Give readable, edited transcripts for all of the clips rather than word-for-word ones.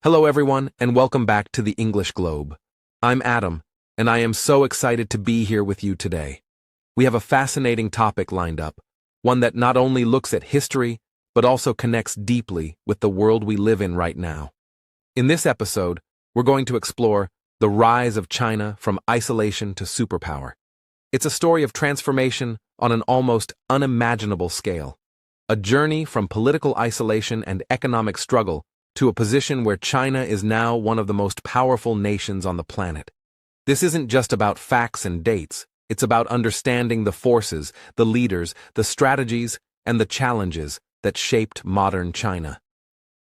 Hello everyone, and welcome back to the English Globe. I'm Adam, and I am so excited to be here with you today. We have a fascinating topic lined up, one that not only looks at history, but also connects deeply with the world we live in right now. In this episode, we're going to explore the rise of China from isolation to superpower. It's a story of transformation on an almost unimaginable scale. A journey from political isolation and economic struggle to a position where China is now one of the most powerful nations on the planet. This isn't just about facts and dates, it's about understanding the forces, the leaders, the strategies, and the challenges that shaped modern China.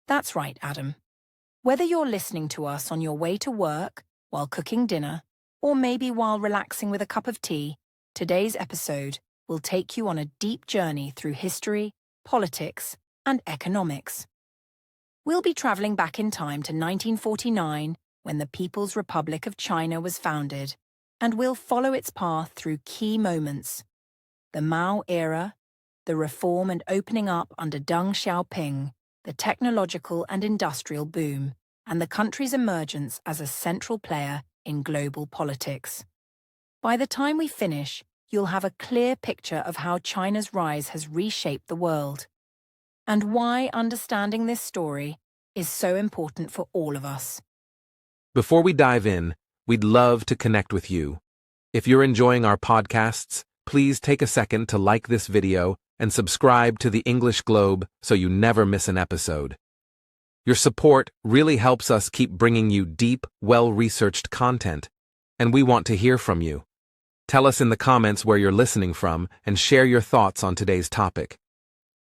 That's right, Adam. Whether you're listening to us on your way to work, while cooking dinner, or maybe while relaxing with a cup of tea, today's episode will take you on a deep journey through history, politics, and economics. We'll be traveling back in time to 1949, when the People's Republic of China was founded, and we'll follow its path through key moments: the Mao era, the reform and opening up under Deng Xiaoping, the technological and industrial boom, and the country's emergence as a central player in global politics. By the time we finish, you'll have a clear picture of how China's rise has reshaped the world, and why understanding this story is so important for all of us. Before we dive in, we'd love to connect with you. If you're enjoying our podcasts, please take a second to like this video and subscribe to the English Globe so you never miss an episode. Your support really helps us keep bringing you deep, well-researched content, and we want to hear from you. Tell us in the comments where you're listening from and share your thoughts on today's topic.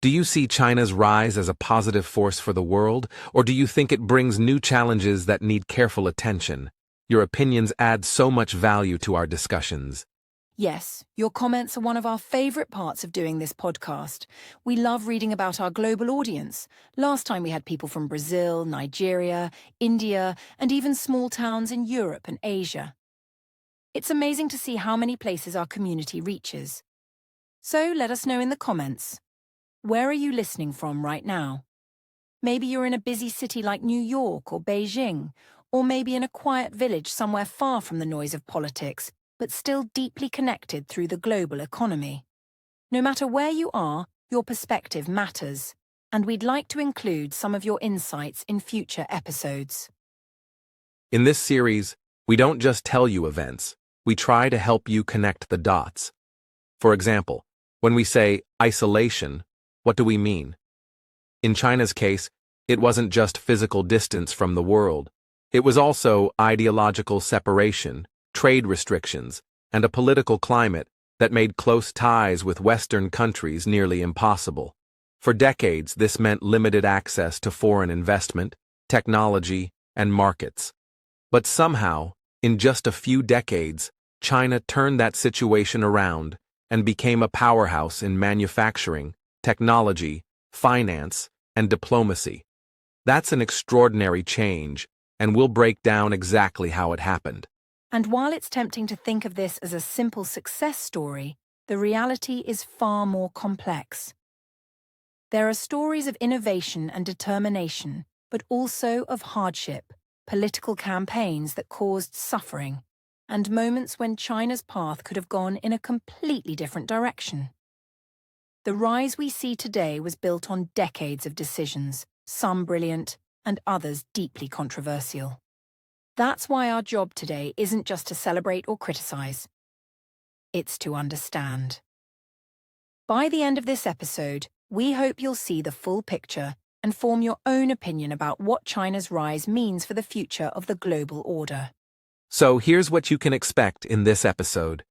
Do you see China's rise as a positive force for the world, or do you think it brings new challenges that need careful attention? Your opinions add so much value to our discussions. Yes, your comments are one of our favorite parts of doing this podcast. We love reading about our global audience. Last time we had people from Brazil, Nigeria, India, and even small towns in Europe and Asia. It's amazing to see how many places our community reaches. So let us know in the comments. Where are you listening from right now? Maybe you're in a busy city like New York or Beijing, or maybe in a quiet village somewhere far from the noise of politics, but still deeply connected through the global economy. No matter where you are, your perspective matters, and we'd like to include some of your insights in future episodes. In this series, we don't just tell you events, we try to help you connect the dots. For example, when we say isolation, what do we mean? In China's case, it wasn't just physical distance from the world. It was also ideological separation, trade restrictions, and a political climate that made close ties with Western countries nearly impossible. For decades, this meant limited access to foreign investment, technology, and markets. But somehow, in just a few decades, China turned that situation around and became a powerhouse in manufacturing, technology, finance, and diplomacy. That's an extraordinary change, and we'll break down exactly how it happened. And while it's tempting to think of this as a simple success story, the reality is far more complex. There are stories of innovation and determination, but also of hardship, political campaigns that caused suffering, and moments when China's path could have gone in a completely different direction. The rise we see today was built on decades of decisions, some brilliant and others deeply controversial. That's why our job today isn't just to celebrate or criticize. It's to understand. By the end of this episode, we hope you'll see the full picture and form your own opinion about what China's rise means for the future of the global order. So here's what you can expect in this episode.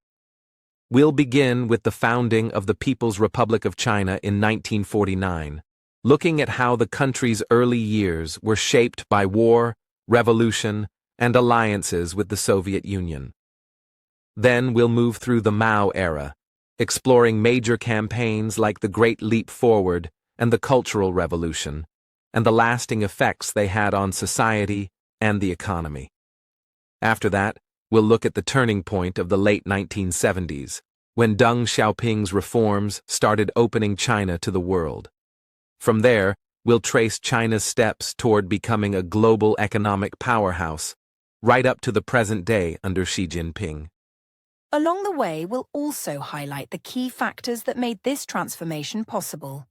We'll begin with the founding of the People's Republic of China in 1949, looking at how the country's early years were shaped by war, revolution, and alliances with the Soviet Union. Then we'll move through the Mao era, exploring major campaigns like the Great Leap Forward and the Cultural Revolution, and the lasting effects they had on society and the economy. After that, we'll look at the turning point of the late 1970s, when Deng Xiaoping's reforms started opening China to the world. From there, we'll trace China's steps toward becoming a global economic powerhouse, right up to the present day under Xi Jinping. Along the way, we'll also highlight the key factors that made this transformation possible.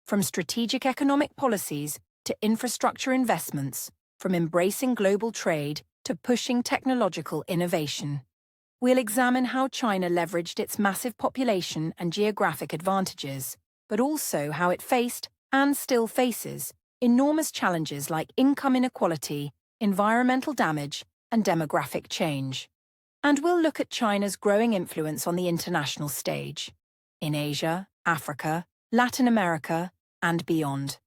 From strategic economic policies to infrastructure investments, from embracing global trade to pushing technological innovation. We'll examine how China leveraged its massive population and geographic advantages, but also how it faced, and still faces, enormous challenges like income inequality, environmental damage, and demographic change. And we'll look at China's growing influence on the international stage, in Asia, Africa, Latin America, and beyond.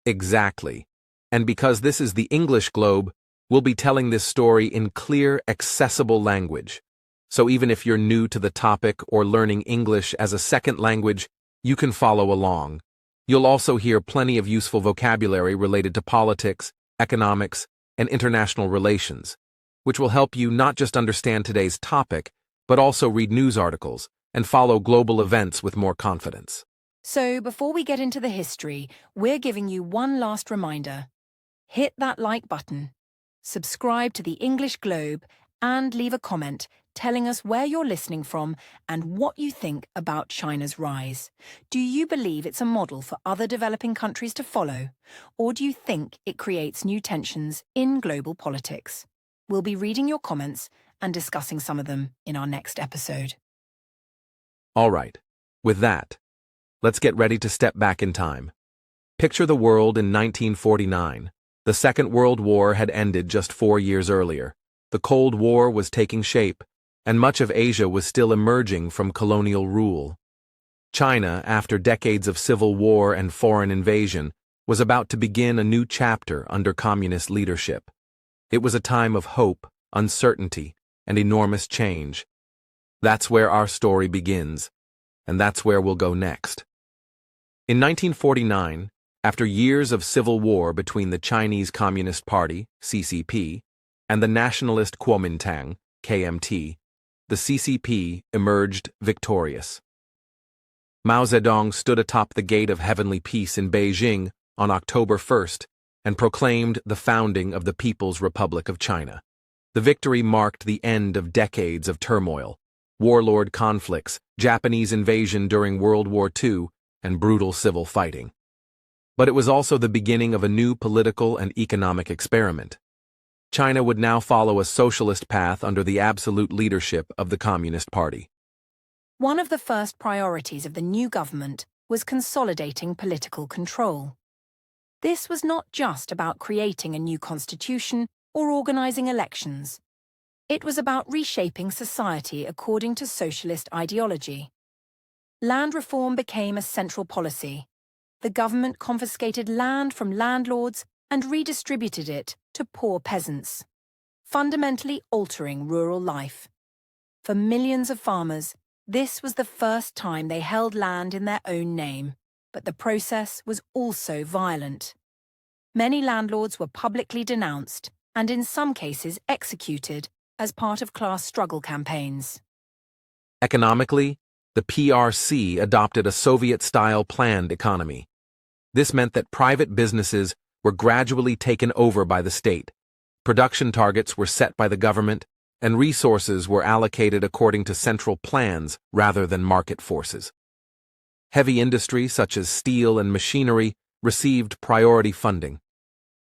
Exactly. And because this is the English globe, we'll be telling this story in clear, accessible language. So even if you're new to the topic or learning English as a second language, you can follow along. You'll also hear plenty of useful vocabulary related to politics, economics, and international relations, which will help you not just understand today's topic, but also read news articles and follow global events with more confidence. So before we get into the history, we're giving you one last reminder. Hit that like button, subscribe to the English Globe, and leave a comment telling us where you're listening from and what you think about China's rise. Do you believe it's a model for other developing countries to follow, or do you think it creates new tensions in global politics? We'll be reading your comments and discussing some of them in our next episode. All right, with that, let's get ready to step back in time. Picture the world in 1949. The Second World War had ended just 4 years earlier. The Cold War was taking shape, and much of Asia was still emerging from colonial rule. China, after decades of civil war and foreign invasion, was about to begin a new chapter under communist leadership. It was a time of hope, uncertainty, and enormous change. That's where our story begins, and that's where we'll go next. In 1949, after years of civil war between the Chinese Communist Party, CCP, and the nationalist Kuomintang, KMT, the CCP emerged victorious. Mao Zedong stood atop the Gate of Heavenly Peace in Beijing on October 1st and proclaimed the founding of the People's Republic of China. The victory marked the end of decades of turmoil, warlord conflicts, Japanese invasion during World War II, and brutal civil fighting. But it was also the beginning of a new political and economic experiment. China would now follow a socialist path under the absolute leadership of the Communist Party. One of the first priorities of the new government was consolidating political control. This was not just about creating a new constitution or organizing elections. It was about reshaping society according to socialist ideology. Land reform became a central policy. The government confiscated land from landlords and redistributed it to poor peasants, fundamentally altering rural life. For millions of farmers, this was the first time they held land in their own name, but the process was also violent. Many landlords were publicly denounced and in some cases executed as part of class struggle campaigns. Economically, the PRC adopted a Soviet-style planned economy. This meant that private businesses were gradually taken over by the state. Production targets were set by the government, and resources were allocated according to central plans rather than market forces. Heavy industry such as steel and machinery received priority funding.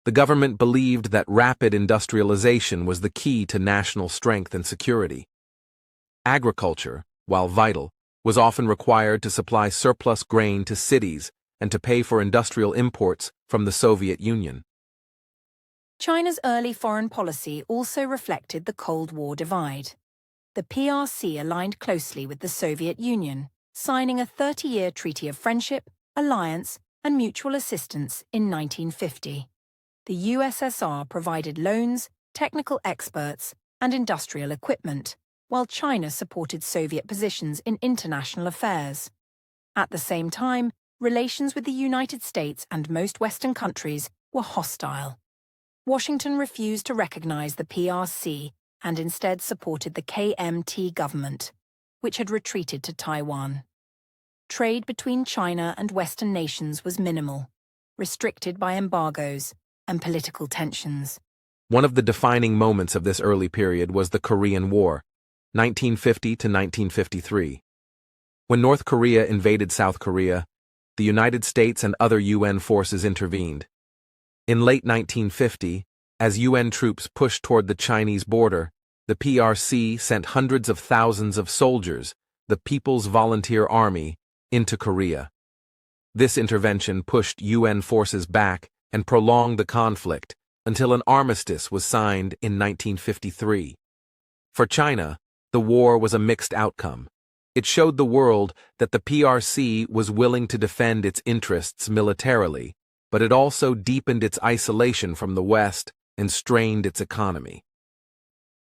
The government believed that rapid industrialization was the key to national strength and security. Agriculture, while vital, was often required to supply surplus grain to cities and to pay for industrial imports from the Soviet Union. China's early foreign policy also reflected the Cold War divide. The PRC aligned closely with the Soviet Union, signing a 30-year treaty of friendship, alliance, and mutual assistance in 1950. The USSR provided loans, technical experts, and industrial equipment, while China supported Soviet positions in international affairs. At the same time, relations with the United States and most Western countries were hostile. Washington refused to recognize the PRC and instead supported the KMT government, which had retreated to Taiwan. Trade between China and Western nations was minimal, restricted by embargoes and political tensions. One of the defining moments of this early period was the Korean War, 1950 to 1953. When North Korea invaded South Korea, the United States and other UN forces intervened. In late 1950, as UN troops pushed toward the Chinese border, the PRC sent hundreds of thousands of soldiers, the People's Volunteer Army, into Korea. This intervention pushed UN forces back and prolonged the conflict until an armistice was signed in 1953. For China, the war was a mixed outcome. It showed the world that the PRC was willing to defend its interests militarily, but it also deepened its isolation from the West and strained its economy.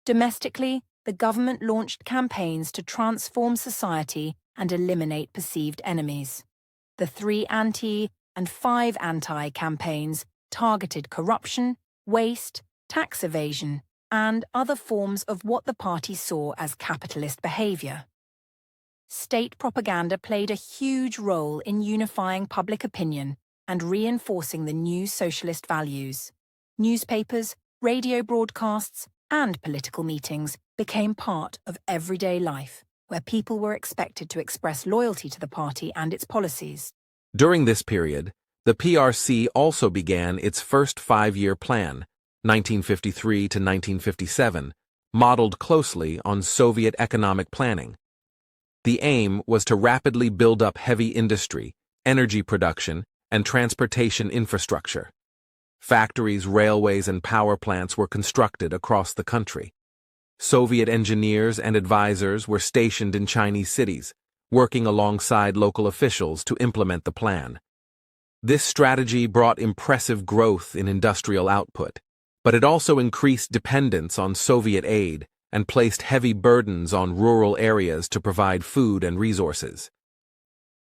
Domestically, the government launched campaigns to transform society and eliminate perceived enemies. The 3 anti- and 5 anti campaigns targeted corruption, waste, tax evasion, and other forms of what the party saw as capitalist behavior. State propaganda played a huge role in unifying public opinion and reinforcing the new socialist values. Newspapers, radio broadcasts, and political meetings became part of everyday life, where people were expected to express loyalty to the party and its policies. During this period, the PRC also began its first 5-year plan, 1953 to 1957, modeled closely on Soviet economic planning. The aim was to rapidly build up heavy industry, energy production, and transportation infrastructure. Factories, railways, and power plants were constructed across the country. Soviet engineers and advisors were stationed in Chinese cities, working alongside local officials to implement the plan. This strategy brought impressive growth in industrial output, but it also increased dependence on Soviet aid and placed heavy burdens on rural areas to provide food and resources.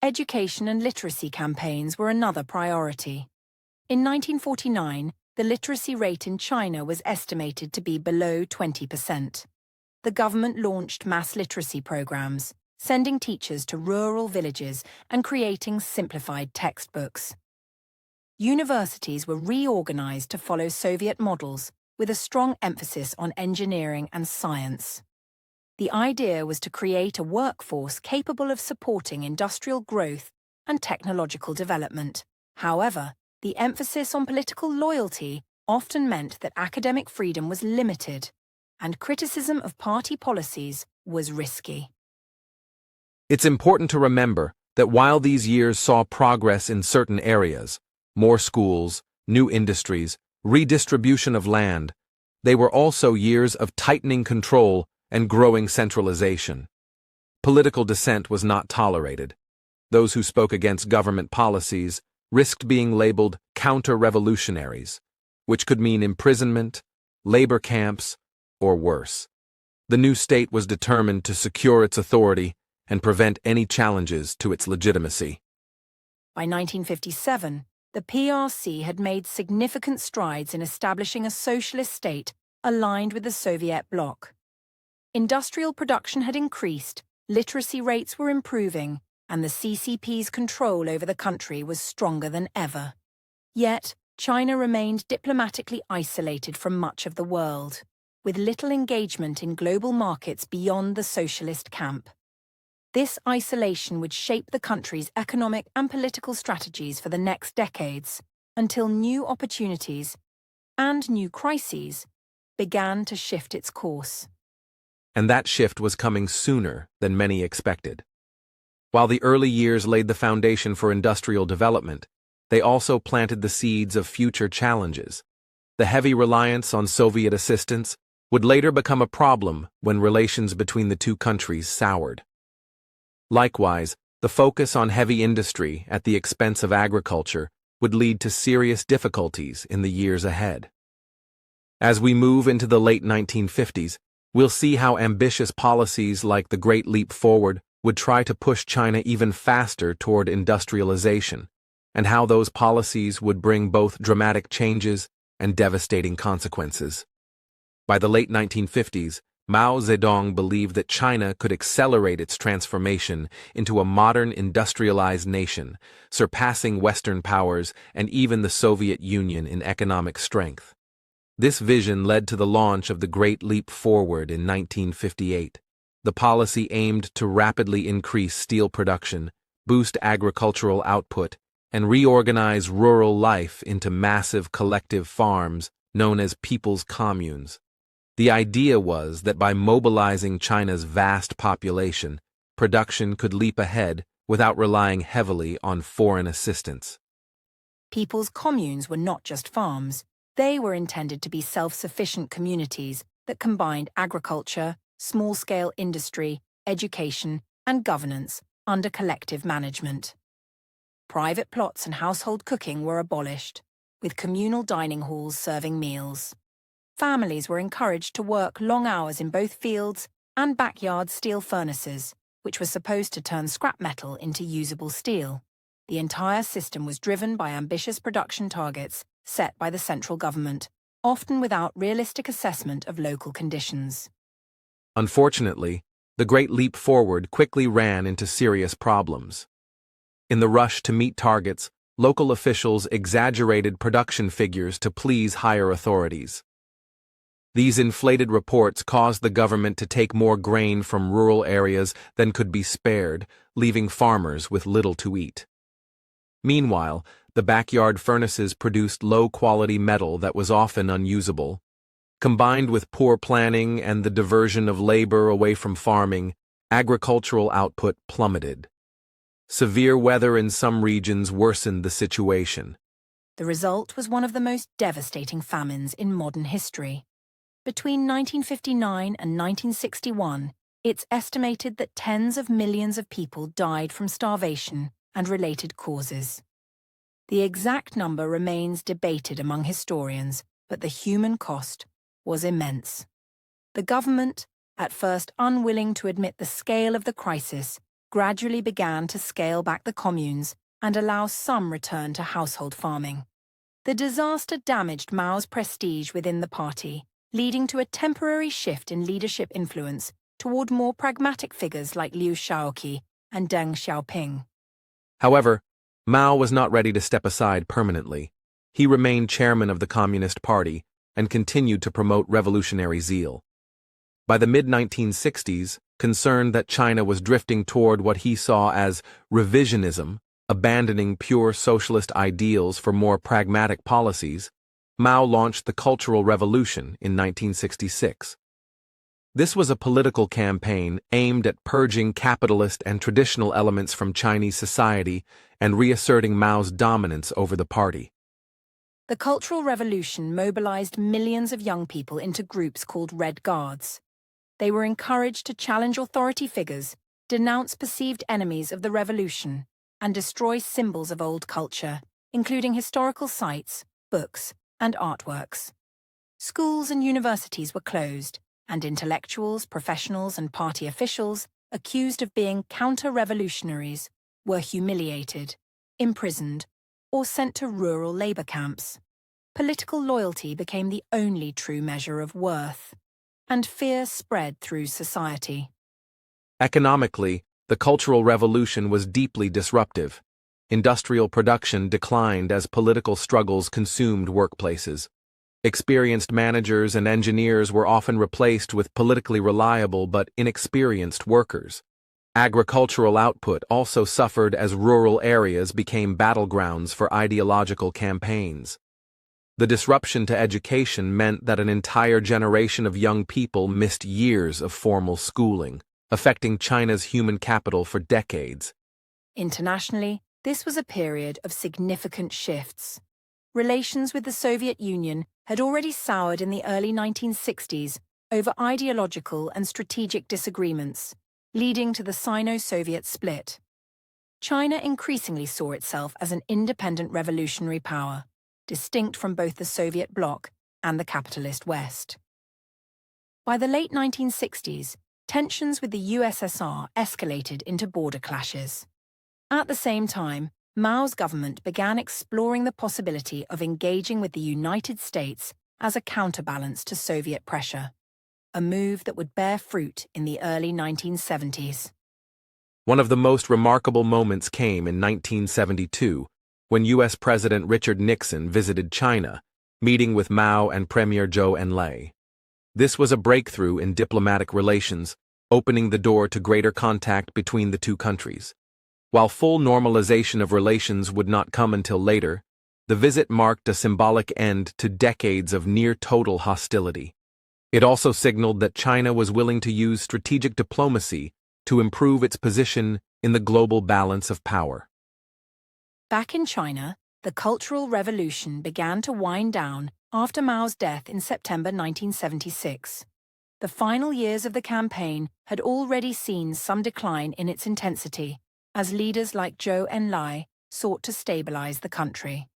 Education and literacy campaigns were another priority. In 1949, the literacy rate in China was estimated to be below 20%. The government launched mass literacy programs, sending teachers to rural villages and creating simplified textbooks. Universities were reorganized to follow Soviet models, with a strong emphasis on engineering and science. The idea was to create a workforce capable of supporting industrial growth and technological development. However, the emphasis on political loyalty often meant that academic freedom was limited, and criticism of party policies was risky. It's important to remember that while these years saw progress in certain areas, more schools, new industries, redistribution of land, they were also years of tightening control and growing centralization. Political dissent was not tolerated. Those who spoke against government policies risked being labeled counter-revolutionaries, which could mean imprisonment, labor camps, or worse. The new state was determined to secure its authority and prevent any challenges to its legitimacy. By 1957, the PRC had made significant strides in establishing a socialist state aligned with the Soviet bloc. Industrial production had increased, literacy rates were improving, and the CCP's control over the country was stronger than ever. Yet, China remained diplomatically isolated from much of the world, with little engagement in global markets beyond the socialist camp. This isolation would shape the country's economic and political strategies for the next decades, until new opportunities and new crises began to shift its course. And that shift was coming sooner than many expected. While the early years laid the foundation for industrial development, they also planted the seeds of future challenges. The heavy reliance on Soviet assistance would later become a problem when relations between the two countries soured. Likewise, the focus on heavy industry at the expense of agriculture would lead to serious difficulties in the years ahead. As we move into the late 1950s, we'll see how ambitious policies like the Great Leap Forward would try to push China even faster toward industrialization, and how those policies would bring both dramatic changes and devastating consequences. By the late 1950s, Mao Zedong believed that China could accelerate its transformation into a modern industrialized nation, surpassing Western powers and even the Soviet Union in economic strength. This vision led to the launch of the Great Leap Forward in 1958. The policy aimed to rapidly increase steel production, boost agricultural output, and reorganize rural life into massive collective farms known as people's communes. The idea was that by mobilizing China's vast population, production could leap ahead without relying heavily on foreign assistance. People's communes were not just farms. They were intended to be self-sufficient communities that combined agriculture, small-scale industry, education, and governance under collective management. Private plots and household cooking were abolished, with communal dining halls serving meals. Families were encouraged to work long hours in both fields and backyard steel furnaces, which was supposed to turn scrap metal into usable steel. The entire system was driven by ambitious production targets set by the central government, often without realistic assessment of local conditions. Unfortunately, the Great Leap Forward quickly ran into serious problems. In the rush to meet targets, local officials exaggerated production figures to please higher authorities. These inflated reports caused the government to take more grain from rural areas than could be spared, leaving farmers with little to eat. Meanwhile, the backyard furnaces produced low-quality metal that was often unusable. Combined with poor planning and the diversion of labor away from farming, agricultural output plummeted. Severe weather in some regions worsened the situation. The result was one of the most devastating famines in modern history. Between 1959 and 1961, it's estimated that tens of millions of people died from starvation and related causes. The exact number remains debated among historians, but the human cost was immense. The government, at first unwilling to admit the scale of the crisis, gradually began to scale back the communes and allow some return to household farming. The disaster damaged Mao's prestige within the party, leading to a temporary shift in leadership influence toward more pragmatic figures like Liu Shaoqi and Deng Xiaoping. However, Mao was not ready to step aside permanently. He remained chairman of the Communist Party and continued to promote revolutionary zeal. By the mid-1960s, concerned that China was drifting toward what he saw as revisionism, abandoning pure socialist ideals for more pragmatic policies, Mao launched the Cultural Revolution in 1966. This was a political campaign aimed at purging capitalist and traditional elements from Chinese society and reasserting Mao's dominance over the party. The Cultural Revolution mobilized millions of young people into groups called Red Guards. They were encouraged to challenge authority figures, denounce perceived enemies of the revolution, and destroy symbols of old culture, including historical sites, books, and artworks. Schools and universities were closed, and intellectuals, professionals, and party officials accused of being counter-revolutionaries were humiliated, imprisoned, or sent to rural labor camps. Political loyalty became the only true measure of worth, and fear spread through society. Economically, the Cultural Revolution was deeply disruptive. Industrial production declined as political struggles consumed workplaces. Experienced managers and engineers were often replaced with politically reliable but inexperienced workers. Agricultural output also suffered as rural areas became battlegrounds for ideological campaigns. The disruption to education meant that an entire generation of young people missed years of formal schooling, affecting China's human capital for decades. Internationally, this was a period of significant shifts. Relations with the Soviet Union had already soured in the early 1960s over ideological and strategic disagreements, leading to the Sino-Soviet split. China increasingly saw itself as an independent revolutionary power, distinct from both the Soviet bloc and the capitalist West. By the late 1960s, tensions with the USSR escalated into border clashes. At the same time, Mao's government began exploring the possibility of engaging with the United States as a counterbalance to Soviet pressure. a move that would bear fruit in the early 1970s. One of the most remarkable moments came in 1972, when U.S. President Richard Nixon visited China, meeting with Mao and Premier Zhou Enlai. This was a breakthrough in diplomatic relations, opening the door to greater contact between the two countries. While full normalization of relations would not come until later, the visit marked a symbolic end to decades of near-total hostility. It also signaled that China was willing to use strategic diplomacy to improve its position in the global balance of power. Back in China, the Cultural Revolution began to wind down after Mao's death in September 1976. The final years of the campaign had already seen some decline in its intensity, as leaders like Zhou Enlai sought to stabilize the country.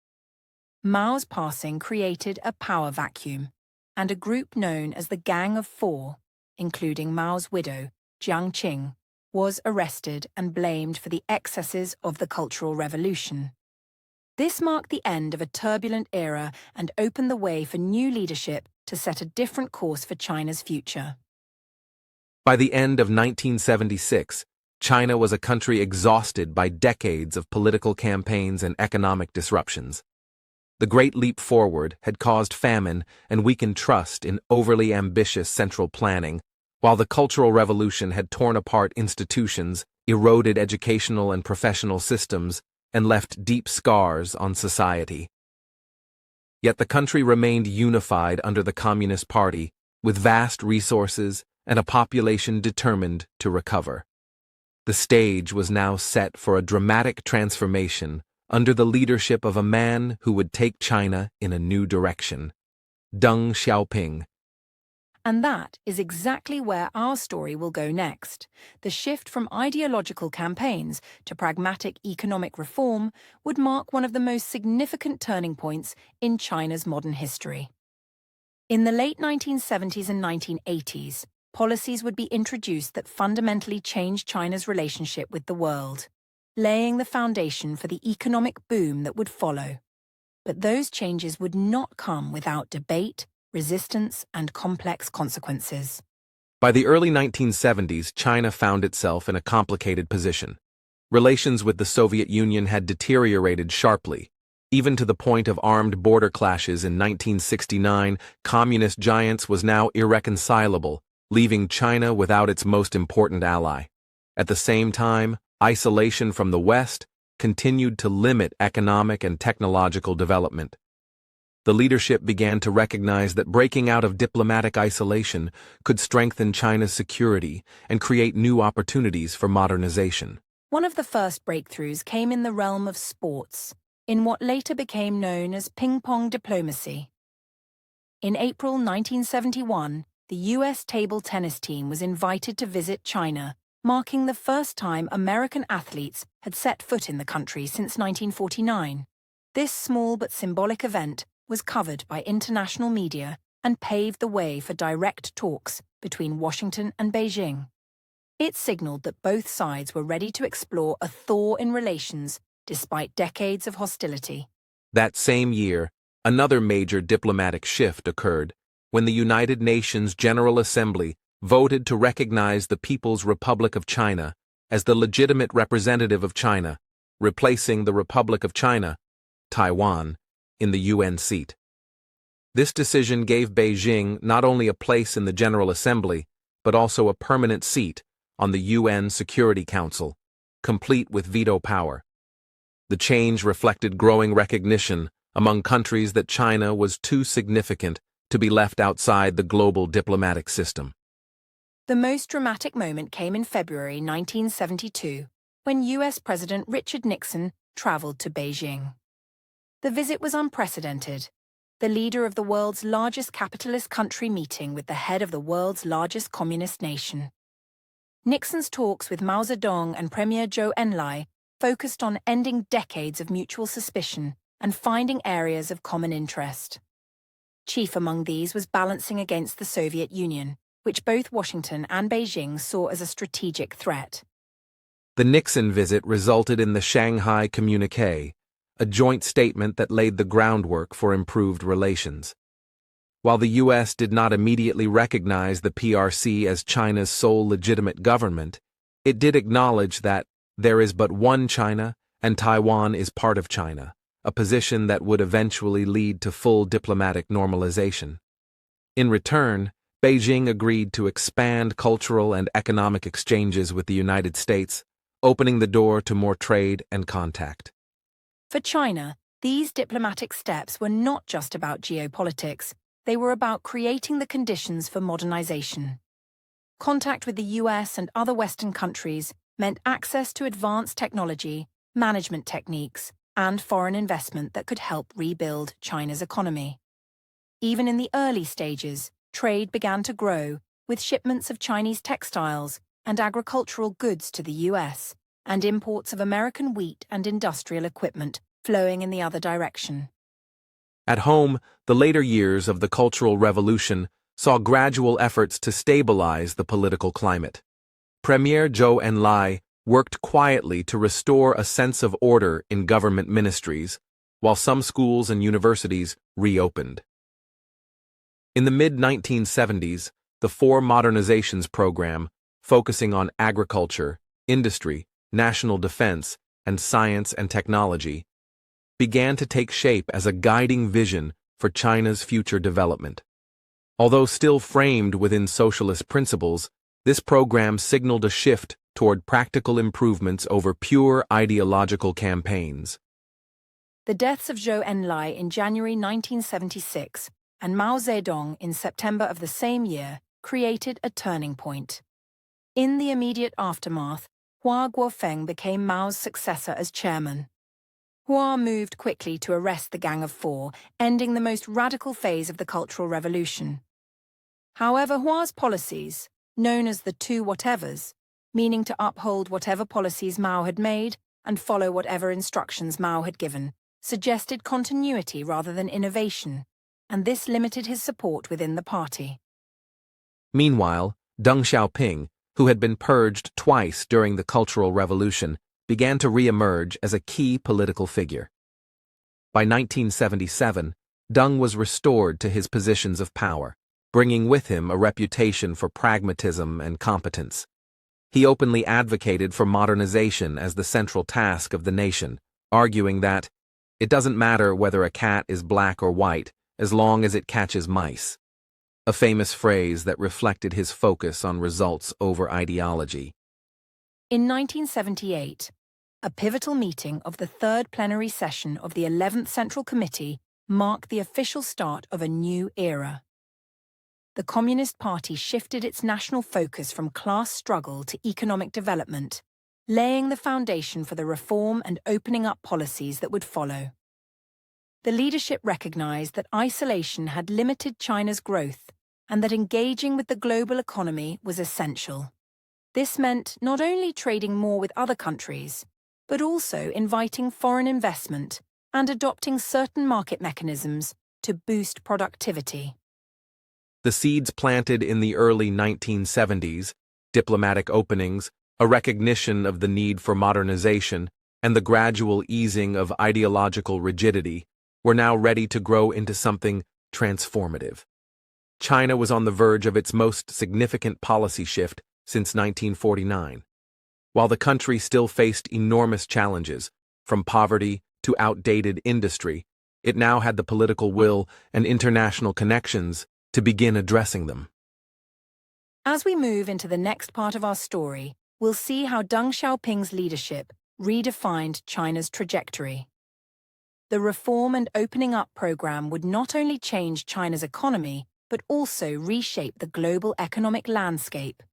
Mao's passing created a power vacuum, and a group known as the Gang of Four, including Mao's widow, Jiang Qing, was arrested and blamed for the excesses of the Cultural Revolution. This marked the end of a turbulent era and opened the way for new leadership to set a different course for China's future. By the end of 1976, China was a country exhausted by decades of political campaigns and economic disruptions. The Great Leap Forward had caused famine and weakened trust in overly ambitious central planning, while the Cultural Revolution had torn apart institutions, eroded educational and professional systems, and left deep scars on society. Yet the country remained unified under the Communist Party, with vast resources and a population determined to recover. The stage was now set for a dramatic transformation under the leadership of a man who would take China in a new direction, Deng Xiaoping. And that is exactly where our story will go next. The shift from ideological campaigns to pragmatic economic reform would mark one of the most significant turning points in China's modern history. In the late 1970s and 1980s, policies would be introduced that fundamentally changed China's relationship with the world, laying the foundation for the economic boom that would follow. But those changes would not come without debate, resistance, and complex consequences. By the early 1970s, China found itself in a complicated position. Relations with the Soviet Union had deteriorated sharply. Even to the point of armed border clashes in 1969, communist giants was now irreconcilable, leaving China without its most important ally. At the same time, isolation from the West continued to limit economic and technological development. The leadership began to recognize that breaking out of diplomatic isolation could strengthen China's security and create new opportunities for modernization. One of the first breakthroughs came in the realm of sports, in what later became known as ping-pong diplomacy. In April 1971, the U.S. table tennis team was invited to visit China, marking the first time American athletes had set foot in the country since 1949. This small but symbolic event was covered by international media and paved the way for direct talks between Washington and Beijing. It signaled that both sides were ready to explore a thaw in relations despite decades of hostility. That same year, another major diplomatic shift occurred when the United Nations General Assembly voted to recognize the People's Republic of China as the legitimate representative of China, replacing the Republic of China, Taiwan, in the UN seat. This decision gave Beijing not only a place in the General Assembly, but also a permanent seat on the UN Security Council, complete with veto power. The change reflected growing recognition among countries that China was too significant to be left outside the global diplomatic system. The most dramatic moment came in February 1972, when U.S. President Richard Nixon traveled to Beijing. The visit was unprecedented. The leader of the world's largest capitalist country meeting with the head of the world's largest communist nation. Nixon's talks with Mao Zedong and Premier Zhou Enlai focused on ending decades of mutual suspicion and finding areas of common interest. Chief among these was balancing against the Soviet Union, which both Washington and Beijing saw as a strategic threat. The Nixon visit resulted in the Shanghai Communique, a joint statement that laid the groundwork for improved relations. While the U.S. did not immediately recognize the PRC as China's sole legitimate government, it did acknowledge that there is but one China and Taiwan is part of China, a position that would eventually lead to full diplomatic normalization. In return, Beijing agreed to expand cultural and economic exchanges with the United States, opening the door to more trade and contact. For China, these diplomatic steps were not just about geopolitics, they were about creating the conditions for modernization. Contact with the US and other Western countries meant access to advanced technology, management techniques, and foreign investment that could help rebuild China's economy. Even in the early stages, trade began to grow, with shipments of Chinese textiles and agricultural goods to the US, and imports of American wheat and industrial equipment flowing in the other direction. At home, the later years of the Cultural Revolution saw gradual efforts to stabilize the political climate. Premier Zhou Enlai worked quietly to restore a sense of order in government ministries, while some schools and universities reopened. In the mid-1970s, the Four Modernizations program, focusing on agriculture, industry, national defense, and science and technology, began to take shape as a guiding vision for China's future development. Although still framed within socialist principles, this program signaled a shift toward practical improvements over pure ideological campaigns. The deaths of Zhou Enlai in January 1976 and Mao Zedong in September of the same year created a turning point. In the immediate aftermath, Hua Guofeng became Mao's successor as chairman. Hua moved quickly to arrest the Gang of Four, ending the most radical phase of the Cultural Revolution. However, Hua's policies, known as the Two Whatevers, meaning to uphold whatever policies Mao had made and follow whatever instructions Mao had given, suggested continuity rather than innovation, and this limited his support within the party. Meanwhile, Deng Xiaoping, who had been purged twice during the Cultural Revolution, began to re-emerge as a key political figure. By 1977, Deng was restored to his positions of power, bringing with him a reputation for pragmatism and competence. He openly advocated for modernization as the central task of the nation, arguing that it doesn't matter whether a cat is black or white as long as it catches mice, a famous phrase that reflected his focus on results over ideology. In 1978, a pivotal meeting of the third plenary session of the 11th Central Committee marked the official start of a new era. The Communist Party shifted its national focus from class struggle to economic development, laying the foundation for the reform and opening up policies that would follow. The leadership recognized that isolation had limited China's growth and that engaging with the global economy was essential. This meant not only trading more with other countries, but also inviting foreign investment and adopting certain market mechanisms to boost productivity. The seeds planted in the early 1970s, diplomatic openings, a recognition of the need for modernization, and the gradual easing of ideological rigidity, were now ready to grow into something transformative. China was on the verge of its most significant policy shift since 1949. While the country still faced enormous challenges, from poverty to outdated industry, it now had the political will and international connections to begin addressing them. As we move into the next part of our story, we'll see how Deng Xiaoping's leadership redefined China's trajectory. The Reform and Opening Up program would not only change China's economy, but also reshape the global economic landscape.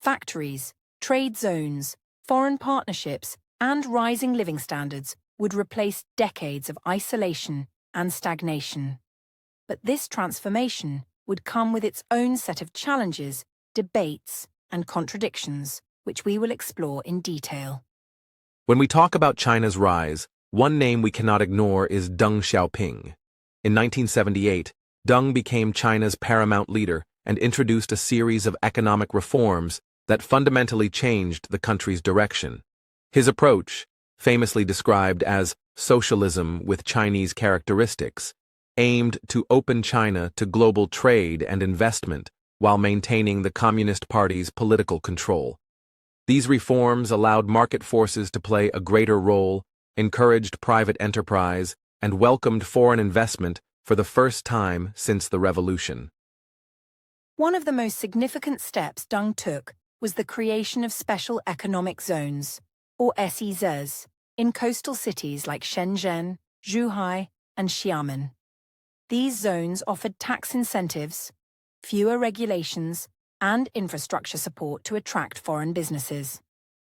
Factories, trade zones, foreign partnerships, and rising living standards would replace decades of isolation and stagnation. But this transformation would come with its own set of challenges, debates, and contradictions, which we will explore in detail. When we talk about China's rise, one name we cannot ignore is Deng Xiaoping. In 1978, Deng became China's paramount leader and introduced a series of economic reforms that fundamentally changed the country's direction. His approach, famously described as socialism with Chinese characteristics, aimed to open China to global trade and investment while maintaining the Communist Party's political control. These reforms allowed market forces to play a greater role, encouraged private enterprise, and welcomed foreign investment for the first time since the revolution. One of the most significant steps Deng took was the creation of special economic zones, or SEZs, in coastal cities like Shenzhen, Zhuhai, and Xiamen. These zones offered tax incentives, fewer regulations, and infrastructure support to attract foreign businesses.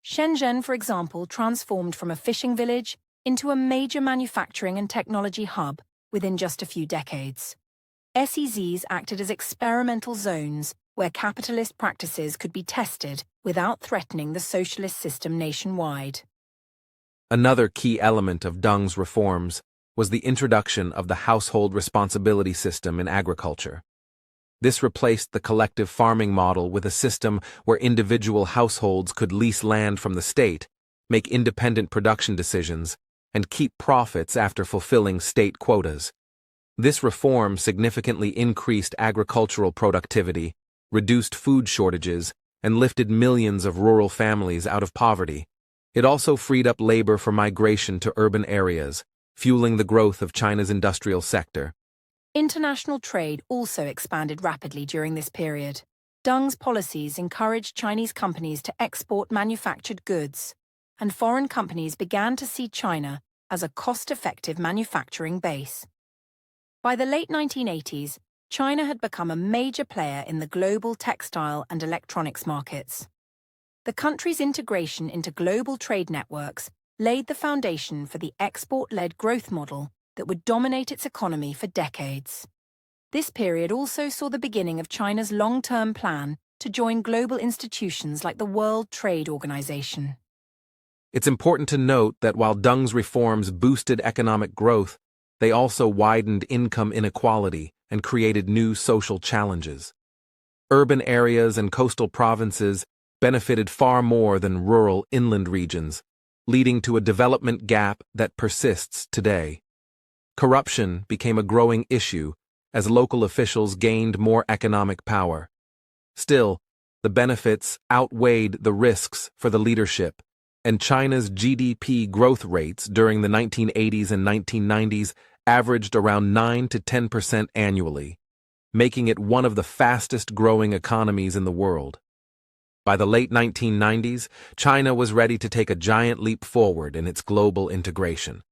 Shenzhen, for example, transformed from a fishing village into a major manufacturing and technology hub within just a few decades. SEZs acted as experimental zones where capitalist practices could be tested without threatening the socialist system nationwide. Another key element of Deng's reforms was the introduction of the household responsibility system in agriculture. This replaced the collective farming model with a system where individual households could lease land from the state, make independent production decisions, and keep profits after fulfilling state quotas. This reform significantly increased agricultural productivity, reduced food shortages, and lifted millions of rural families out of poverty. It also freed up labor for migration to urban areas, fueling the growth of China's industrial sector. International trade also expanded rapidly during this period. Deng's policies encouraged Chinese companies to export manufactured goods, and foreign companies began to see China as a cost-effective manufacturing base. By the late 1980s, China had become a major player in the global textile and electronics markets. The country's integration into global trade networks laid the foundation for the export-led growth model that would dominate its economy for decades. This period also saw the beginning of China's long-term plan to join global institutions like the World Trade Organization. It's important to note that while Deng's reforms boosted economic growth, they also widened income inequality and created new social challenges. Urban areas and coastal provinces benefited far more than rural inland regions, leading to a development gap that persists today. Corruption became a growing issue as local officials gained more economic power. Still, the benefits outweighed the risks for the leadership, and China's GDP growth rates during the 1980s and 1990s averaged around 9 to 10% annually, making it one of the fastest-growing economies in the world. By the late 1990s, China was ready to take a giant leap forward in its global integration.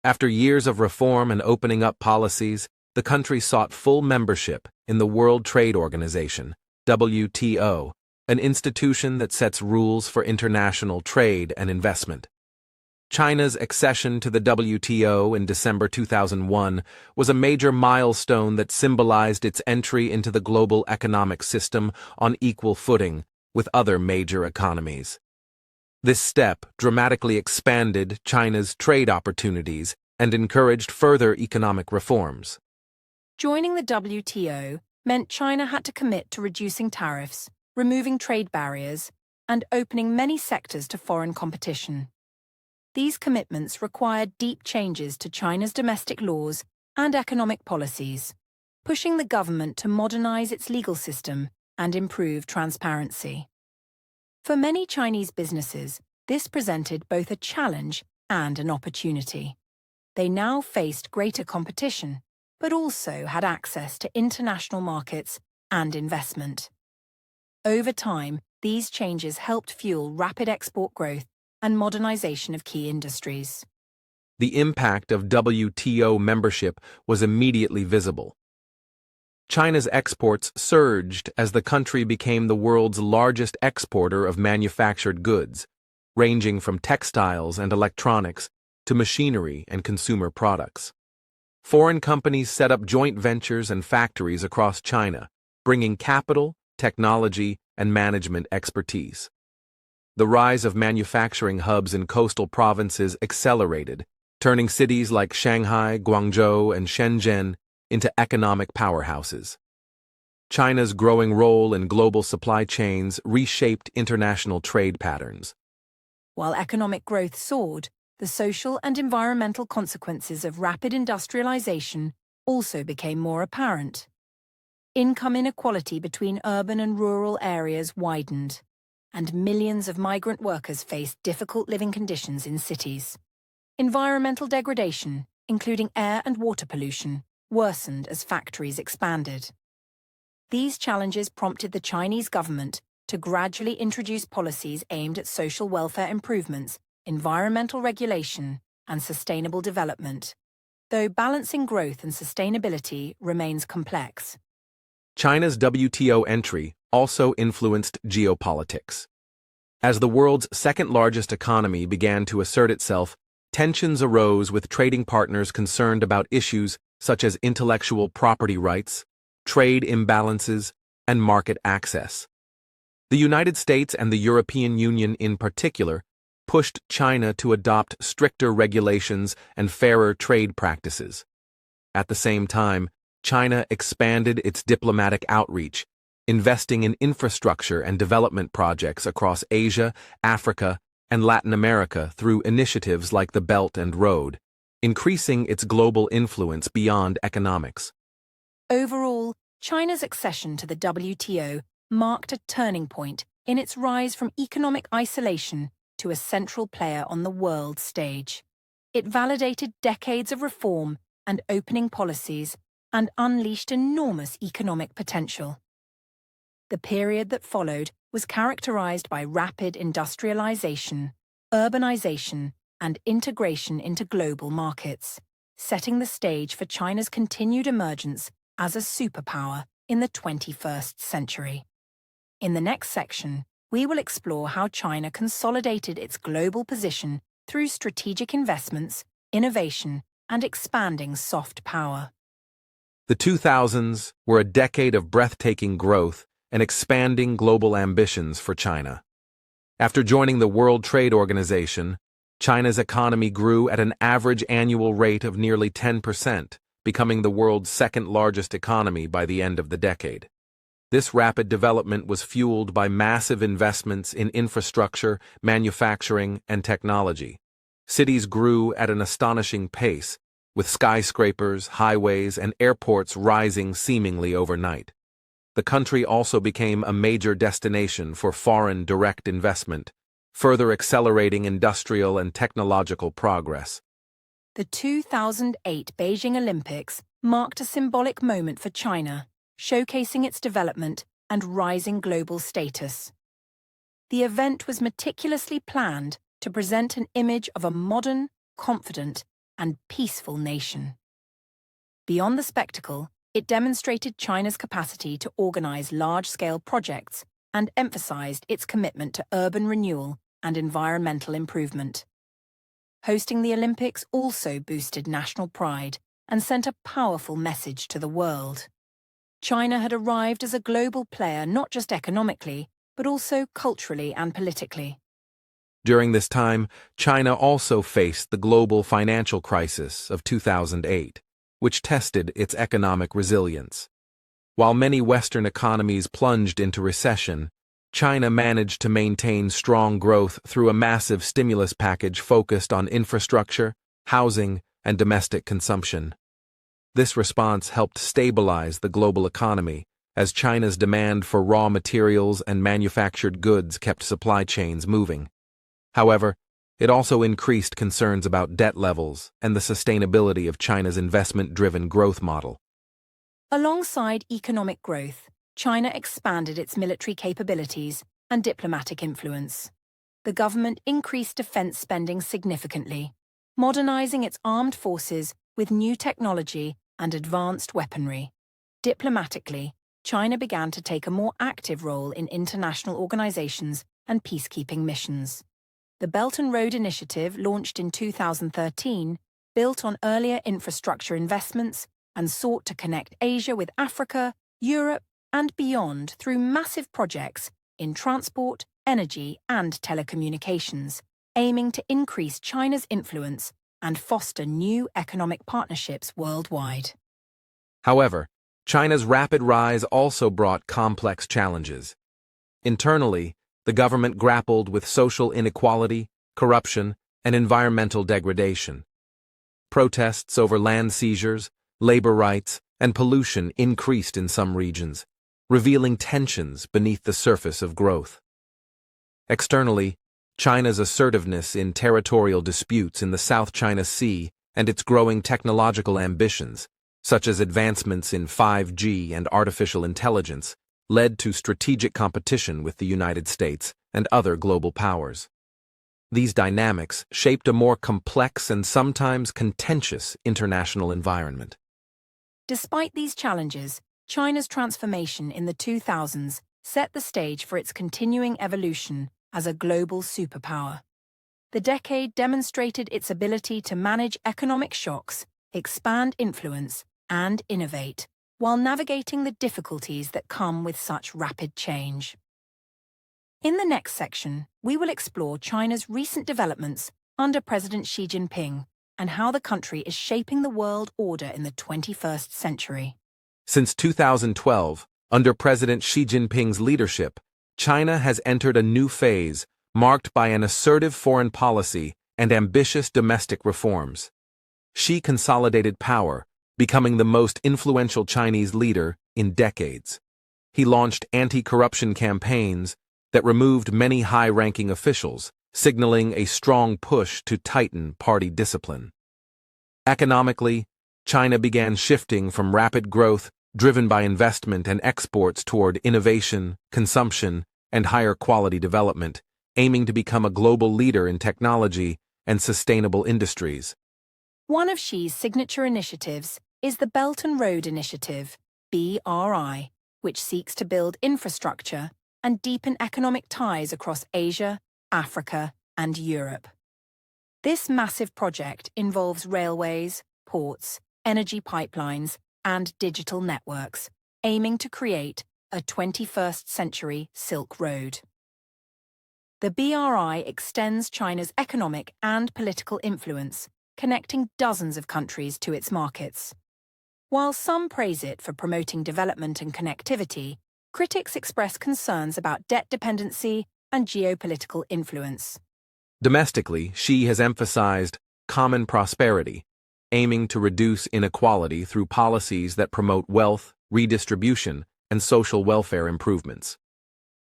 After years of reform and opening up policies, the country sought full membership in the World Trade Organization, WTO, an institution that sets rules for international trade and investment. China's accession to the WTO in December 2001 was a major milestone that symbolized its entry into the global economic system on equal footing with other major economies. This step dramatically expanded China's trade opportunities and encouraged further economic reforms. Joining the WTO meant China had to commit to reducing tariffs, removing trade barriers, and opening many sectors to foreign competition. These commitments required deep changes to China's domestic laws and economic policies, pushing the government to modernize its legal system and improve transparency. For many Chinese businesses, this presented both a challenge and an opportunity. They now faced greater competition, but also had access to international markets and investment. Over time, these changes helped fuel rapid export growth and modernization of key industries. The impact of WTO membership was immediately visible. China's exports surged as the country became the world's largest exporter of manufactured goods, ranging from textiles and electronics to machinery and consumer products. Foreign companies set up joint ventures and factories across China, bringing capital, technology, and management expertise. The rise of manufacturing hubs in coastal provinces accelerated, turning cities like Shanghai, Guangzhou, and Shenzhen into economic powerhouses. China's growing role in global supply chains reshaped international trade patterns. While economic growth soared, the social and environmental consequences of rapid industrialization also became more apparent. Income inequality between urban and rural areas widened, and millions of migrant workers faced difficult living conditions in cities. Environmental degradation, including air and water pollution, worsened as factories expanded. These challenges prompted the Chinese government to gradually introduce policies aimed at social welfare improvements, environmental regulation, and sustainable development, though balancing growth and sustainability remains complex. China's WTO entry also influenced geopolitics. As the world's second-largest economy began to assert itself, tensions arose with trading partners concerned about issues such as intellectual property rights, trade imbalances, and market access. The United States and the European Union in particular pushed China to adopt stricter regulations and fairer trade practices. At the same time, China expanded its diplomatic outreach, investing in infrastructure and development projects across Asia, Africa, and Latin America through initiatives like the Belt and Road, increasing its global influence beyond economics. Overall, China's accession to the WTO marked a turning point in its rise from economic isolation to a central player on the world stage. It validated decades of reform and opening policies and unleashed enormous economic potential. The period that followed was characterized by rapid industrialization, urbanization, and integration into global markets, setting the stage for China's continued emergence as a superpower in the 21st century. In the next section, we will explore how China consolidated its global position through strategic investments, innovation, and expanding soft power. The 2000s were a decade of breathtaking growth and expanding global ambitions for China. After joining the World Trade Organization, China's economy grew at an average annual rate of nearly 10%, becoming the world's second-largest economy by the end of the decade. This rapid development was fueled by massive investments in infrastructure, manufacturing, and technology. Cities grew at an astonishing pace, with skyscrapers, highways, and airports rising seemingly overnight. The country also became a major destination for foreign direct investment, further accelerating industrial and technological progress. The 2008 Beijing Olympics marked a symbolic moment for China, showcasing its development and rising global status. The event was meticulously planned to present an image of a modern, confident, and peaceful nation. Beyond the spectacle, it demonstrated China's capacity to organize large-scale projects and emphasized its commitment to urban renewal and environmental improvement. Hosting the Olympics also boosted national pride and sent a powerful message to the world. China had arrived as a global player not just economically, but also culturally and politically. During this time, China also faced the global financial crisis of 2008, which tested its economic resilience. While many Western economies plunged into recession, China managed to maintain strong growth through a massive stimulus package focused on infrastructure, housing, and domestic consumption. This response helped stabilize the global economy, as China's demand for raw materials and manufactured goods kept supply chains moving. However, it also increased concerns about debt levels and the sustainability of China's investment-driven growth model. Alongside economic growth, China expanded its military capabilities and diplomatic influence. The government increased defense spending significantly, modernizing its armed forces with new technology and advanced weaponry. Diplomatically, China began to take a more active role in international organizations and peacekeeping missions. The Belt and Road Initiative, launched in 2013, built on earlier infrastructure investments and sought to connect Asia with Africa, Europe, and beyond through massive projects in transport, energy, and telecommunications, aiming to increase China's influence and foster new economic partnerships worldwide. However, China's rapid rise also brought complex challenges. Internally, the government grappled with social inequality, corruption, and environmental degradation. Protests over land seizures, labor rights, and pollution increased in some regions, revealing tensions beneath the surface of growth. Externally, China's assertiveness in territorial disputes in the South China Sea and its growing technological ambitions, such as advancements in 5G and artificial intelligence, led to strategic competition with the United States and other global powers. These dynamics shaped a more complex and sometimes contentious international environment. Despite these challenges, China's transformation in the 2000s set the stage for its continuing evolution as a global superpower. The decade demonstrated its ability to manage economic shocks, expand influence, and innovate, while navigating the difficulties that come with such rapid change. In the next section, we will explore China's recent developments under President Xi Jinping and how the country is shaping the world order in the 21st century. Since 2012, under President Xi Jinping's leadership, China has entered a new phase marked by an assertive foreign policy and ambitious domestic reforms. Xi consolidated power, becoming the most influential Chinese leader in decades. He launched anti-corruption campaigns that removed many high-ranking officials, signaling a strong push to tighten party discipline. Economically, China began shifting from rapid growth driven by investment and exports toward innovation, consumption, and higher quality development, aiming to become a global leader in technology and sustainable industries. One of Xi's signature initiatives is the Belt and Road Initiative, BRI, which seeks to build infrastructure and deepen economic ties across Asia, Africa, and Europe. This massive project involves railways, ports, energy pipelines, and digital networks, aiming to create a 21st century Silk Road. The BRI extends China's economic and political influence, connecting dozens of countries to its markets. While some praise it for promoting development and connectivity, critics express concerns about debt dependency and geopolitical influence. Domestically, Xi has emphasized common prosperity, aiming to reduce inequality through policies that promote wealth, redistribution, and social welfare improvements.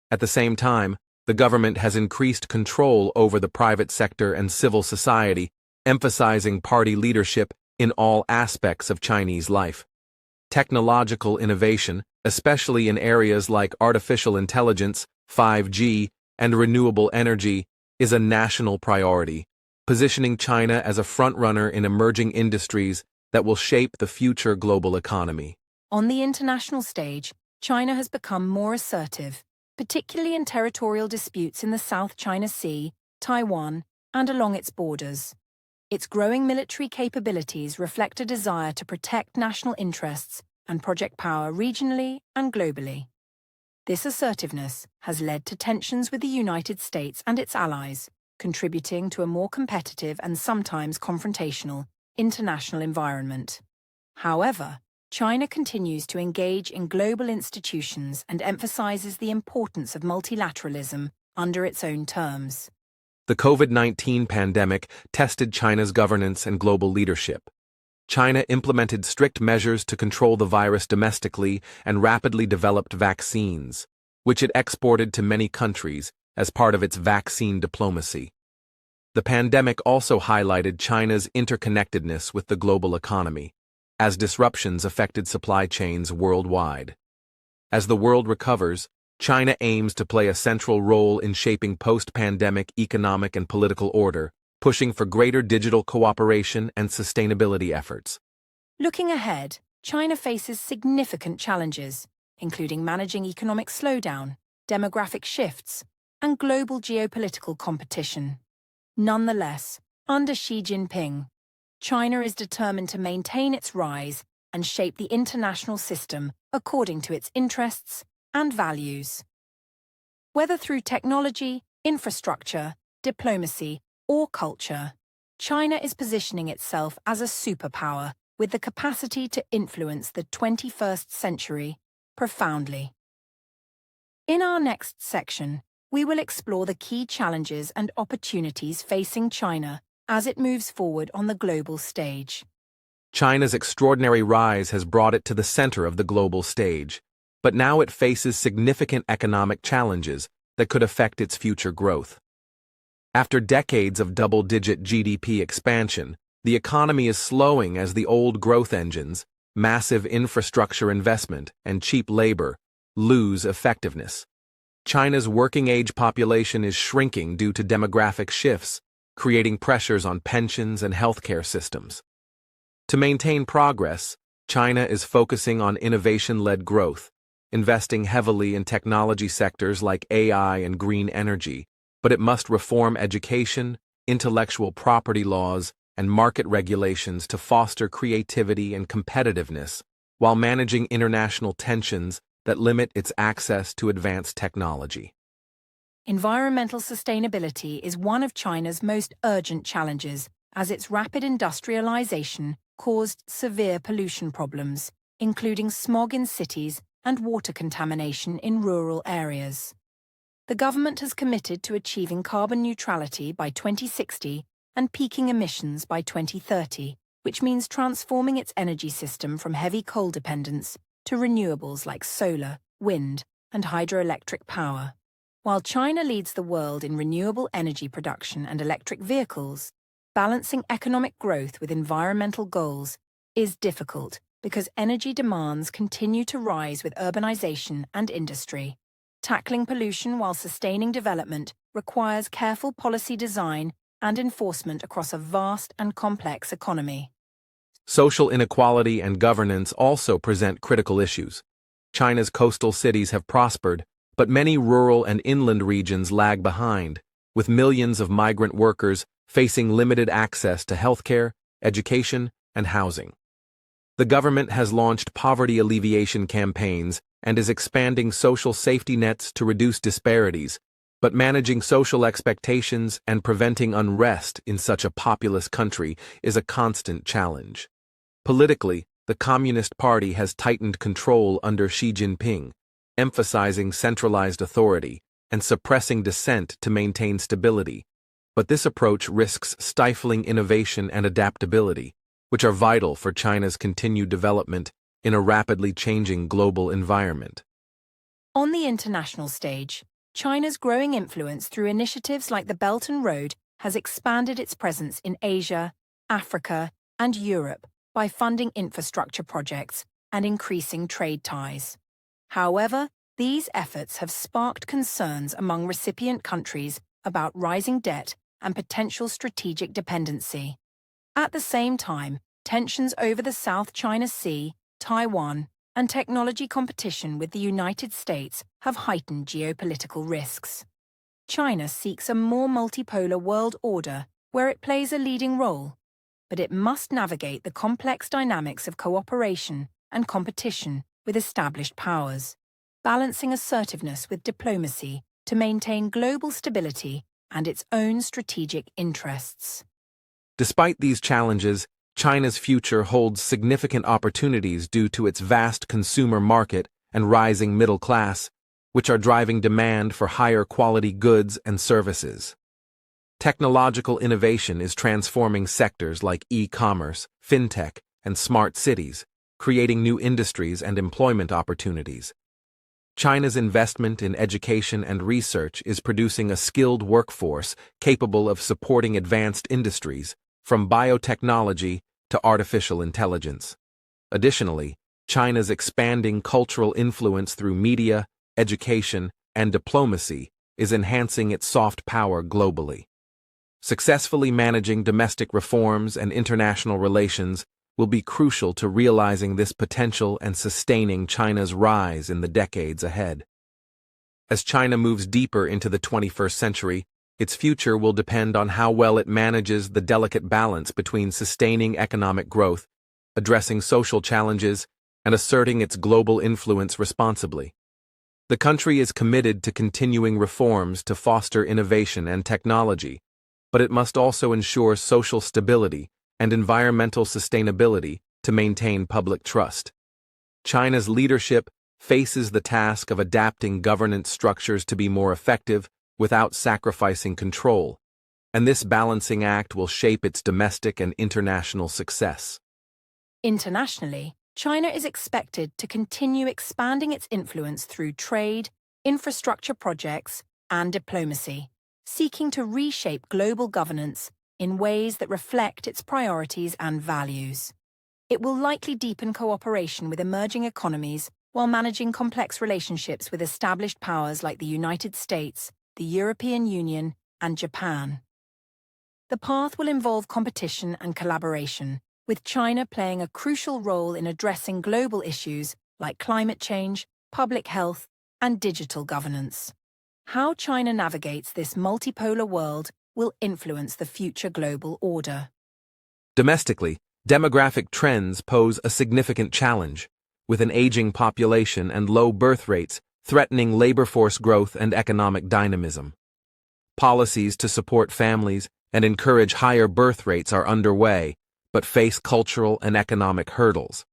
At the same time, the government has increased control over the private sector and civil society, emphasizing party leadership in all aspects of Chinese life. Technological innovation, especially in areas like artificial intelligence, 5G, and renewable energy, is a national priority, positioning China as a frontrunner in emerging industries that will shape the future global economy. On the international stage, China has become more assertive, particularly in territorial disputes in the South China Sea, Taiwan, and along its borders. Its growing military capabilities reflect a desire to protect national interests and project power regionally and globally. This assertiveness has led to tensions with the United States and its allies, contributing to a more competitive and sometimes confrontational international environment. However, China continues to engage in global institutions and emphasizes the importance of multilateralism under its own terms. The COVID-19 pandemic tested China's governance and global leadership. China implemented strict measures to control the virus domestically and rapidly developed vaccines, which it exported to many countries as part of its vaccine diplomacy. The pandemic also highlighted China's interconnectedness with the global economy, as disruptions affected supply chains worldwide. As the world recovers, China aims to play a central role in shaping post-pandemic economic and political order, pushing for greater digital cooperation and sustainability efforts. Looking ahead, China faces significant challenges, including managing economic slowdown, demographic shifts, and global geopolitical competition. Nonetheless, under Xi Jinping, China is determined to maintain its rise and shape the international system according to its interests and values. Whether through technology, infrastructure, diplomacy, or culture, China is positioning itself as a superpower with the capacity to influence the 21st century profoundly. In our next section, we will explore the key challenges and opportunities facing China as it moves forward on the global stage. China's extraordinary rise has brought it to the center of the global stage, but now it faces significant economic challenges that could affect its future growth. After decades of double-digit GDP expansion, the economy is slowing as the old growth engines, massive infrastructure investment, and cheap labor, lose effectiveness. China's working-age population is shrinking due to demographic shifts, creating pressures on pensions and healthcare systems. To maintain progress, China is focusing on innovation-led growth, investing heavily in technology sectors like AI and green energy, but it must reform education, intellectual property laws, and market regulations to foster creativity and competitiveness, while managing international tensions that limit its access to advanced technology. Environmental sustainability is one of China's most urgent challenges, as its rapid industrialization caused severe pollution problems, including smog in cities and water contamination in rural areas. The government has committed to achieving carbon neutrality by 2060 and peaking emissions by 2030, which means transforming its energy system from heavy coal dependence to renewables like solar, wind, and hydroelectric power. While China leads the world in renewable energy production and electric vehicles, balancing economic growth with environmental goals is difficult because energy demands continue to rise with urbanization and industry. Tackling pollution while sustaining development requires careful policy design and enforcement across a vast and complex economy. Social inequality and governance also present critical issues. China's coastal cities have prospered, but many rural and inland regions lag behind, with millions of migrant workers facing limited access to healthcare, education, and housing. The government has launched poverty alleviation campaigns and is expanding social safety nets to reduce disparities, but managing social expectations and preventing unrest in such a populous country is a constant challenge. Politically, the Communist Party has tightened control under Xi Jinping, emphasizing centralized authority and suppressing dissent to maintain stability. But this approach risks stifling innovation and adaptability, which are vital for China's continued development in a rapidly changing global environment. On the international stage, China's growing influence through initiatives like the Belt and Road has expanded its presence in Asia, Africa, and Europe by funding infrastructure projects and increasing trade ties. However, these efforts have sparked concerns among recipient countries about rising debt and potential strategic dependency. At the same time, tensions over the South China Sea, Taiwan, and technology competition with the United States have heightened geopolitical risks. China seeks a more multipolar world order where it plays a leading role, but it must navigate the complex dynamics of cooperation and competition with established powers, balancing assertiveness with diplomacy to maintain global stability and its own strategic interests. Despite these challenges, China's future holds significant opportunities due to its vast consumer market and rising middle class, which are driving demand for higher quality goods and services. Technological innovation is transforming sectors like e-commerce, fintech, and smart cities, creating new industries and employment opportunities. China's investment in education and research is producing a skilled workforce capable of supporting advanced industries, from biotechnology to artificial intelligence. Additionally, China's expanding cultural influence through media, education, and diplomacy is enhancing its soft power globally. Successfully managing domestic reforms and international relations will be crucial to realizing this potential and sustaining China's rise in the decades ahead. As China moves deeper into the 21st century, its future will depend on how well it manages the delicate balance between sustaining economic growth, addressing social challenges, and asserting its global influence responsibly. The country is committed to continuing reforms to foster innovation and technology, but it must also ensure social stability and environmental sustainability to maintain public trust. China's leadership faces the task of adapting governance structures to be more effective without sacrificing control, and this balancing act will shape its domestic and international success. Internationally, China is expected to continue expanding its influence through trade, infrastructure projects, and diplomacy, seeking to reshape global governance in ways that reflect its priorities and values. It will likely deepen cooperation with emerging economies while managing complex relationships with established powers like the United States, the European Union, and Japan. The path will involve competition and collaboration, with China playing a crucial role in addressing global issues like climate change, public health, and digital governance. How China navigates this multipolar world will influence the future global order. Domestically, demographic trends pose a significant challenge, with an aging population and low birth rates threatening labor force growth and economic dynamism. Policies to support families and encourage higher birth rates are underway, but face cultural and economic hurdles.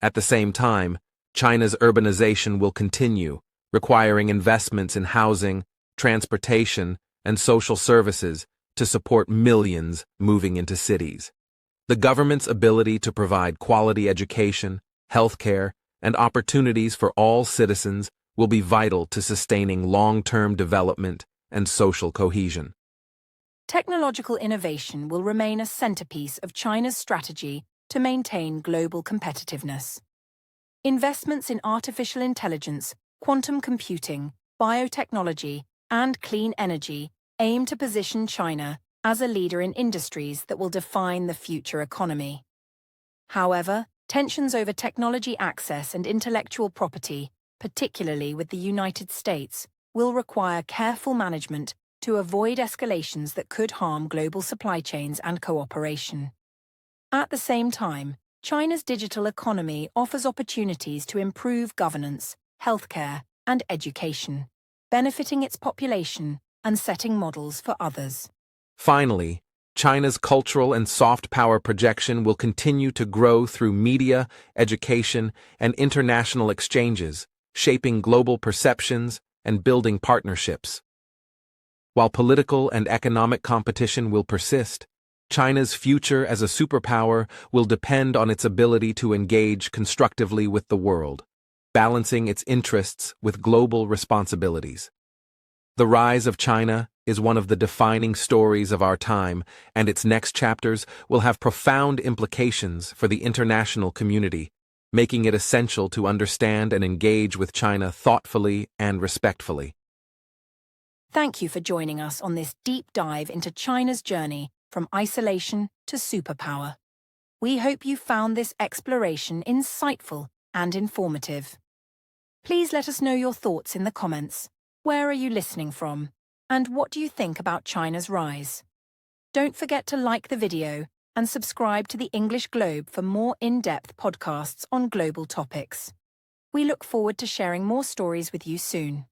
At the same time, China's urbanization will continue, requiring investments in housing, transportation, and social services to support millions moving into cities. The government's ability to provide quality education, healthcare, and opportunities for all citizens will be vital to sustaining long-term development and social cohesion. Technological innovation will remain a centerpiece of China's strategy to maintain global competitiveness. Investments in artificial intelligence, quantum computing, biotechnology, and clean energy aim to position China as a leader in industries that will define the future economy. However, tensions over technology access and intellectual property, particularly with the United States, will require careful management to avoid escalations that could harm global supply chains and cooperation. At the same time, China's digital economy offers opportunities to improve governance, healthcare, and education, benefiting its population and setting models for others. Finally, China's cultural and soft power projection will continue to grow through media, education, and international exchanges, shaping global perceptions and building partnerships. While political and economic competition will persist, China's future as a superpower will depend on its ability to engage constructively with the world, balancing its interests with global responsibilities. The rise of China is one of the defining stories of our time, and its next chapters will have profound implications for the international community, making it essential to understand and engage with China thoughtfully and respectfully. Thank you for joining us on this deep dive into China's journey from isolation to superpower. We hope you found this exploration insightful and informative. Please let us know your thoughts in the comments. Where are you listening from? And what do you think about China's rise? Don't forget to like the video and subscribe to the English Globe for more in-depth podcasts on global topics. We look forward to sharing more stories with you soon.